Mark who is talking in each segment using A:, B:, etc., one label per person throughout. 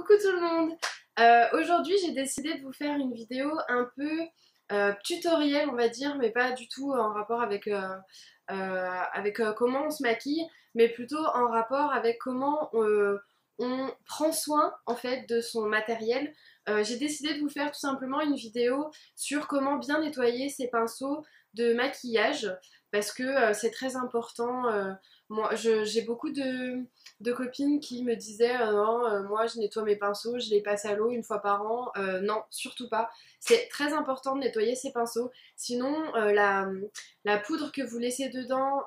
A: Coucou tout le monde. Aujourd'hui j'ai décidé de vous faire une vidéo un peu tutoriel on va dire, mais pas du tout en rapport avec comment on se maquille, mais plutôt en rapport avec comment on prend soin en fait de son matériel. J'ai décidé de vous faire tout simplement une vidéo sur comment bien nettoyer ses pinceaux de maquillage parce que c'est très important. Moi j'ai beaucoup de copines qui me disaient non, moi je nettoie mes pinceaux, je les passe à l'eau une fois par an. Non, surtout pas. C'est très important de nettoyer ses pinceaux. Sinon, la poudre que vous laissez dedans,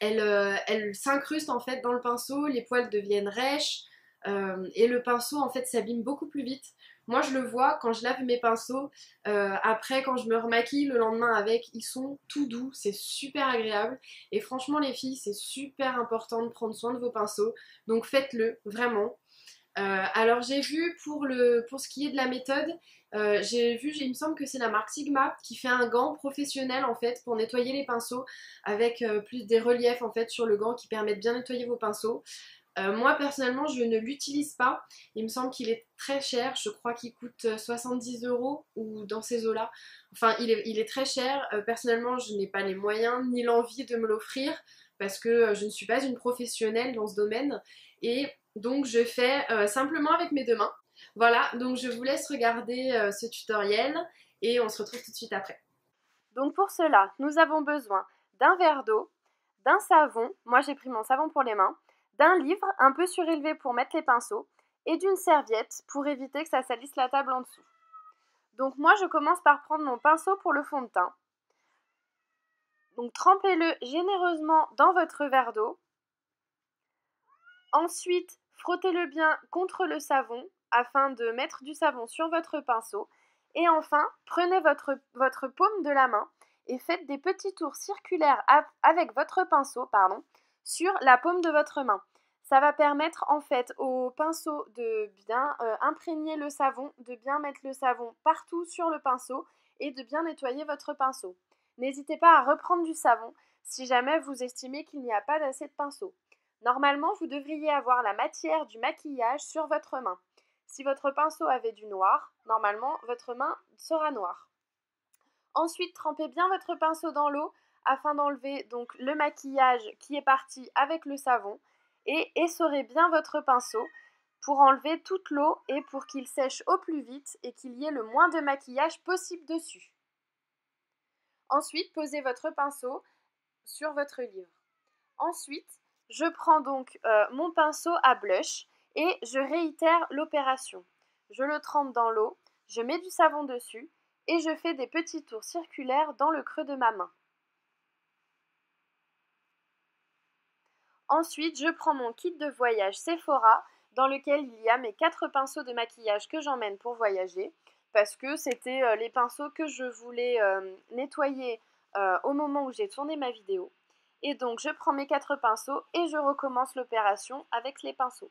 A: elle s'incruste en fait dans le pinceau, les poils deviennent rêches et le pinceau en fait s'abîme beaucoup plus vite. Moi je le vois quand je lave mes pinceaux, après quand je me remaquille le lendemain avec, ils sont tout doux, c'est super agréable et franchement les filles c'est super important de prendre soin de vos pinceaux, donc faites-le vraiment. Alors j'ai vu pour ce qui est de la méthode, il me semble que c'est la marque Sigma qui fait un gant professionnel en fait pour nettoyer les pinceaux avec plus des reliefs en fait sur le gant qui permettent de bien nettoyer vos pinceaux. Moi personnellement je ne l'utilise pas, il me semble qu'il est très cher, je crois qu'il coûte 70 € ou dans ces eaux là, enfin il est très cher. Personnellement je n'ai pas les moyens ni l'envie de me l'offrir parce que je ne suis pas une professionnelle dans ce domaine et donc je fais simplement avec mes deux mains. Voilà, donc je vous laisse regarder ce tutoriel et on se retrouve tout de suite après.
B: Donc pour cela, nous avons besoin d'un verre d'eau, d'un savon, moi j'ai pris mon savon pour les mains, d'un livre un peu surélevé pour mettre les pinceaux et d'une serviette pour éviter que ça salisse la table en dessous. Donc moi je commence par prendre mon pinceau pour le fond de teint. Donc trempez-le généreusement dans votre verre d'eau. Ensuite, frottez-le bien contre le savon afin de mettre du savon sur votre pinceau. Et enfin, prenez votre paume de la main et faites des petits tours circulaires avec votre pinceau sur la paume de votre main. Ça va permettre en fait au pinceau de bien imprégner le savon, de bien mettre le savon partout sur le pinceau et de bien nettoyer votre pinceau. N'hésitez pas à reprendre du savon si jamais vous estimez qu'il n'y a pas d'assez de pinceau. Normalement, vous devriez avoir la matière du maquillage sur votre main. Si votre pinceau avait du noir, normalement, votre main sera noire. Ensuite, trempez bien votre pinceau dans l'eau afin d'enlever donc le maquillage qui est parti avec le savon et essorez bien votre pinceau pour enlever toute l'eau et pour qu'il sèche au plus vite et qu'il y ait le moins de maquillage possible dessus. Ensuite, posez votre pinceau sur votre livre. Ensuite, je prends donc mon pinceau à blush et je réitère l'opération. Je le trempe dans l'eau, je mets du savon dessus et je fais des petits tours circulaires dans le creux de ma main. Ensuite, je prends mon kit de voyage Sephora dans lequel il y a mes 4 pinceaux de maquillage que j'emmène pour voyager parce que c'était les pinceaux que je voulais nettoyer au moment où j'ai tourné ma vidéo. Et donc je prends mes 4 pinceaux et je recommence l'opération avec les pinceaux.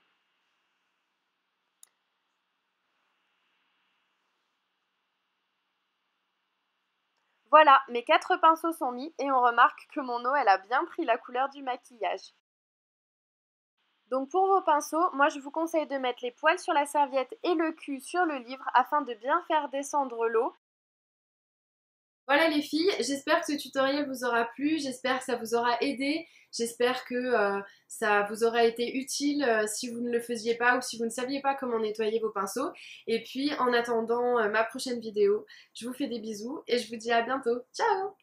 B: Voilà, mes 4 pinceaux sont mis et on remarque que mon eau elle a bien pris la couleur du maquillage. Donc pour vos pinceaux, moi je vous conseille de mettre les poils sur la serviette et le cul sur le livre afin de bien faire descendre l'eau.
A: Voilà les filles, j'espère que ce tutoriel vous aura plu, j'espère que ça vous aura aidé, j'espère que ça vous aura été utile si vous ne le faisiez pas ou si vous ne saviez pas comment nettoyer vos pinceaux. Et puis en attendant ma prochaine vidéo, je vous fais des bisous et je vous dis à bientôt. Ciao!